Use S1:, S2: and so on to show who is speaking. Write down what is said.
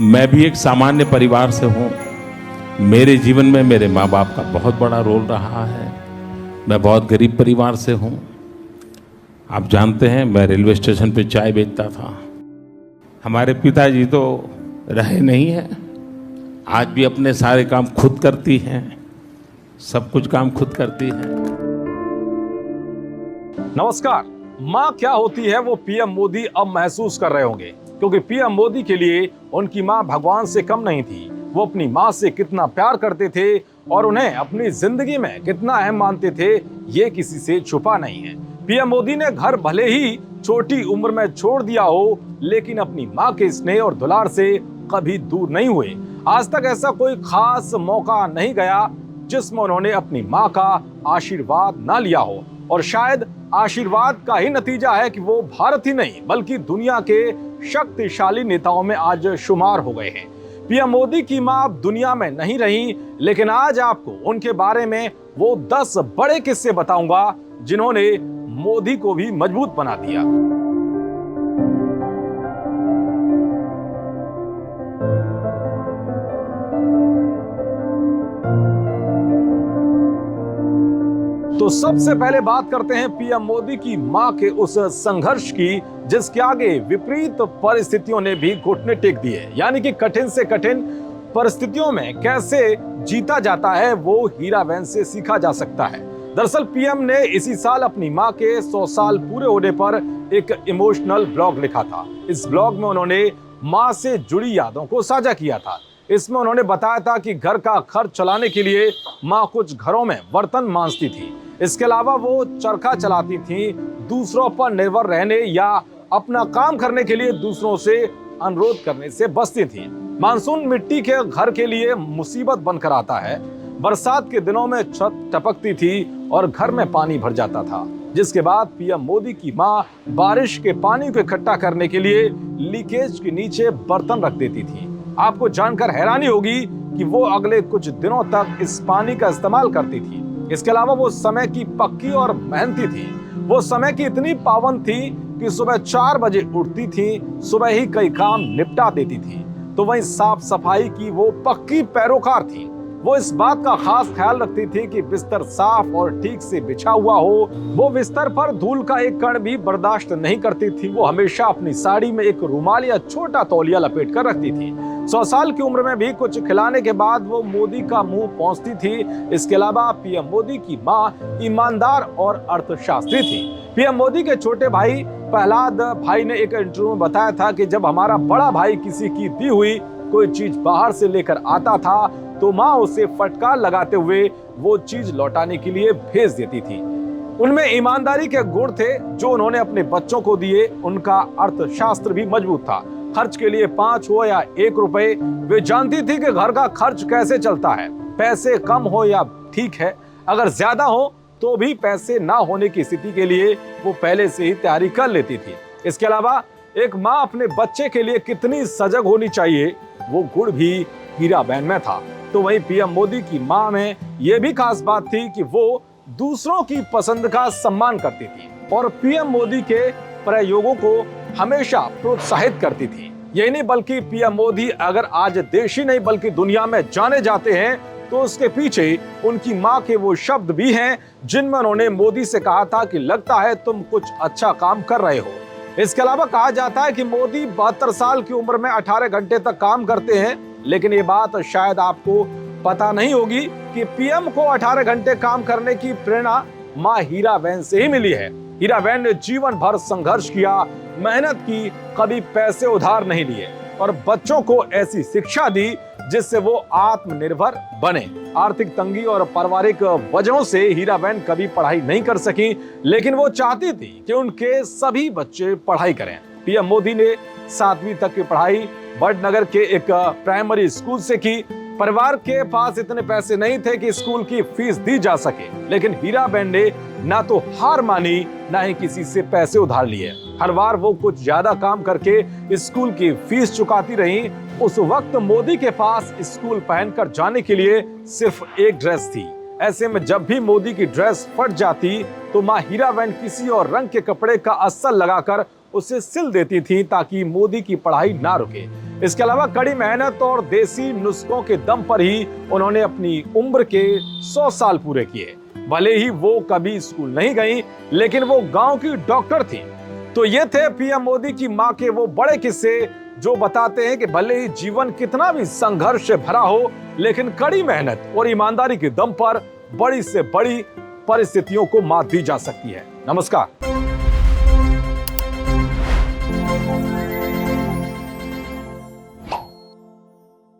S1: मैं भी एक सामान्य परिवार से हूँ। मेरे जीवन में मेरे माँ बाप का बहुत बड़ा रोल रहा है। मैं बहुत गरीब परिवार से हूँ। आप जानते हैं, मैं रेलवे स्टेशन पे चाय बेचता था। हमारे पिताजी तो रहे नहीं हैं। आज भी अपने सारे काम खुद करती हैं, सब कुछ काम खुद करती हैं।
S2: नमस्कार। माँ क्या होती है वो पीएम मोदी अब महसूस कर रहे होंगे, क्योंकि पीएम मोदी के लिए उनकी माँ भगवान से कम नहीं थी। वो अपनी माँ से कितना प्यार करते थे और उन्हें अपनी जिंदगी में कितना अहम मानते थे, ये किसी से छुपा नहीं है। पीएम मोदी ने घर भले ही छोटी उम्र में छोड़ दिया हो, लेकिन अपनी माँ के स्नेह और दुलार से कभी दूर नहीं हुए। आज तक ऐसा कोई खास मौका नहीं गया जिसमें उन्होंने अपनी माँ का आशीर्वाद ना लिया हो। और शायद आशीर्वाद का ही नतीजा है कि वो भारत ही नहीं बल्कि दुनिया के शक्तिशाली नेताओं में आज शुमार हो गए हैं। पीएम मोदी की मां अब दुनिया में नहीं रही, लेकिन आज आपको उनके बारे में वो 10 बड़े किस्से बताऊंगा जिन्होंने मोदी को भी मजबूत बना दिया। तो सबसे पहले बात करते हैं पीएम मोदी की मां के उस संघर्ष की, जिसके आगे विपरीत परिस्थितियों ने भी घुटने टेक दिए। यानी कि कठिन से कठिन परिस्थितियों में कैसे जीता जाता है वो हीराबेन से सीखा जा सकता है। दरअसल पीएम ने इसी साल अपनी मां के 100 साल पूरे होने पर एक इमोशनल ब्लॉग लिखा था। इस ब्लॉग में उन्होंने मां से जुड़ी यादों को साझा किया था। इसमें उन्होंने बताया था कि घर का खर्च चलाने के लिए मां कुछ घरों में बर्तन मांजती थी। इसके अलावा वो चरखा चलाती थी, दूसरों पर निर्भर रहने या अपना काम करने के लिए दूसरों से अनुरोध करने से बचती थी। मानसून मिट्टी के घर के लिए मुसीबत बनकर आता है। बरसात के दिनों में छत टपकती थी और घर में पानी भर जाता था, जिसके बाद पीएम मोदी की मां बारिश के पानी को इकट्ठा करने के लिए लीकेज के नीचे बर्तन रख देती थी। आपको जानकर हैरानी होगी कि वो अगले कुछ दिनों तक इस पानी का इस्तेमाल करती थी। इसके अलावा वो समय की पक्की और मेहनती थी। वो समय की इतनी पाबंद थी कि सुबह 4 बजे उठती थी, सुबह ही कई काम निपटा देती थी। तो वहीं साफ सफाई की वो पक्की पैरोकार थी। वो इस बात का खास ख्याल रखती थी कि बिस्तर साफ और ठीक से बिछा हुआ हो। वो बिस्तर पर धूल का एक कण भी बर्दाश्त नहीं करती थी। वो हमेशा अपनी साड़ी में एक रुमाल या छोटा तौलिया लपेट कर रखती थी। 100 साल की उम्र में भी कुछ खिलाने के बाद वो मोदी का मुंह पहुंचती थी। इसके अलावा पीएम मोदी की मां ईमानदार और अर्थशास्त्री थी। पीएम मोदी के छोटे भाई प्रहलाद भाई ने एक इंटरव्यू में बताया था कि जब हमारा बड़ा भाई किसी की दी हुई कोई चीज बाहर से लेकर आता था तो मां उसे फटकार लगाते हुए वो चीज लौटाने के लिए भेज देती थी। उनमें ईमानदारी के गुण थे जो उन्होंने अपने बच्चों को दिए। उनका अर्थशास्त्र भी मजबूत था। खर्च के लिए 5 हो या 1 रुपए, वे जानती थी कि घर का खर्च कैसे चलता है। पैसे कम हो या ठीक है, अगर ज्यादा हो तो भी पैसे ना होने की स्थिति के लिए वो पहले से ही तैयारी कर लेती थी। इसके अलावा एक माँ अपने बच्चे के लिए कितनी सजग होनी चाहिए, वो गुण भी हीराबेन में था। तो वहीं पीएम मोदी की मां में यह भी खास बात थी कि वो दूसरों की पसंद का सम्मान करती थी और पीएम मोदी के प्रयोगों को हमेशा प्रोत्साहित करती थी। यही नहीं बल्कि पीएम मोदी अगर आज देश ही नहीं बल्कि दुनिया में जाने जाते हैं तो उसके पीछे उनकी मां के वो शब्द भी हैं जिनमें उन्होंने मोदी से कहा था कि लगता है तुम कुछ अच्छा काम कर रहे हो। इसके अलावा कहा जाता है कि मोदी 72 साल की उम्र में 18 घंटे तक काम करते हैं, लेकिन ये बात शायद आपको पता नहीं होगी कि पीएम को 18 घंटे काम करने की प्रेरणा मां हीराबेन से ही मिली है। हीराबेन ने जीवन भर संघर्ष किया, मेहनत की, कभी पैसे उधार नहीं लिए और बच्चों को ऐसी शिक्षा दी जिससे वो आत्मनिर्भर बने। आर्थिक तंगी और पारिवारिक वजहों से हीराबेन कभी पढ़ाई नहीं कर सकी, लेकिन वो चाहती थी कि उनके सभी बच्चे पढ़ाई करें। पीएम मोदी ने 7वीं तक की पढ़ाई वडनगर के एक प्राइमरी स्कूल से की। परिवार के पास इतने पैसे नहीं थे कि स्कूल की फीस दी जा सके, लेकिन हीराबेन ने ना तो हार मानी ना ही किसी से पैसे उधार लिए। हर बार वो कुछ ज्यादा काम करके स्कूल की फीस चुकाती रही। उस वक्त मोदी के पास स्कूल पहनकर जाने के लिए सिर्फ एक ड्रेस थी। ऐसे में जब भी मोदी की ड्रेस फट जाती तो मां हीराबेन किसी और रंग के कपड़े का अस्सल लगाकर उसे सिल देती थी ताकि मोदी की पढ़ाई ना रुके। इसके अलावा कड़ी मेहनत और देसी नुस्खों के दम पर ही उन्होंने अपनी उम्र के 100 साल पूरे किए। भले ही वो कभी स्कूल नहीं गई, लेकिन वो गांव की डॉक्टर थी। तो ये थे पीएम मोदी की मां के वो बड़े किस्से जो बताते हैं कि भले ही जीवन कितना भी संघर्ष से भरा हो, लेकिन कड़ी मेहनत और ईमानदारी के दम पर बड़ी से बड़ी परिस्थितियों को मात दी जा सकती है। नमस्कार।